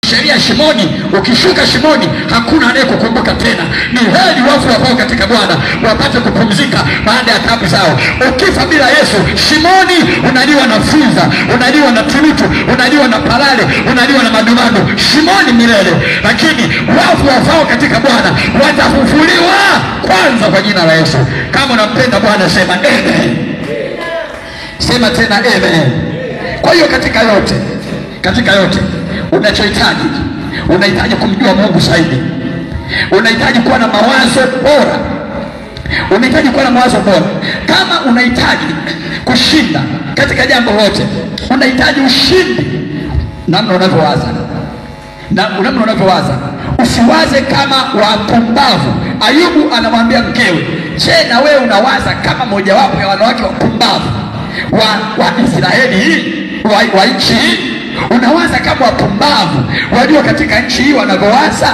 sheria shimoni, ukishuka shimoni hakuna anayekukumbuka tena. Ni heri wafu wapao katika Bwana wapate kupumzika baada ya taabu zao. Ukifa bila Yesu, shimoni unaliwa na funza, unaliwa na tunutu, unaliwa na parale, unaliwa na madumadu, shimoni milele. Lakini wafu wapao katika Bwana watafufuliwa kwanza kwa jina la Yesu. Kama unampenda Bwana sema amen. Sema tena amen. Kwa hiyo katika yote unachohitaji, unahitaji kumjua Mungu zaidi. Unahitaji kuwa na mawazo bora. Kama unahitaji kushinda katika jambo lote, unahitaji ushindi namna unavyowaza. Usiwaze kama wapumbavu. Ayubu anamwambia mkewe, je, na wewe unawaza kama mojawapo ya wanawake wapumbavu wa Israeli hii, wa nchi hii? Unawaza kama wapumbavu walio katika nchi hii wanavyowaza?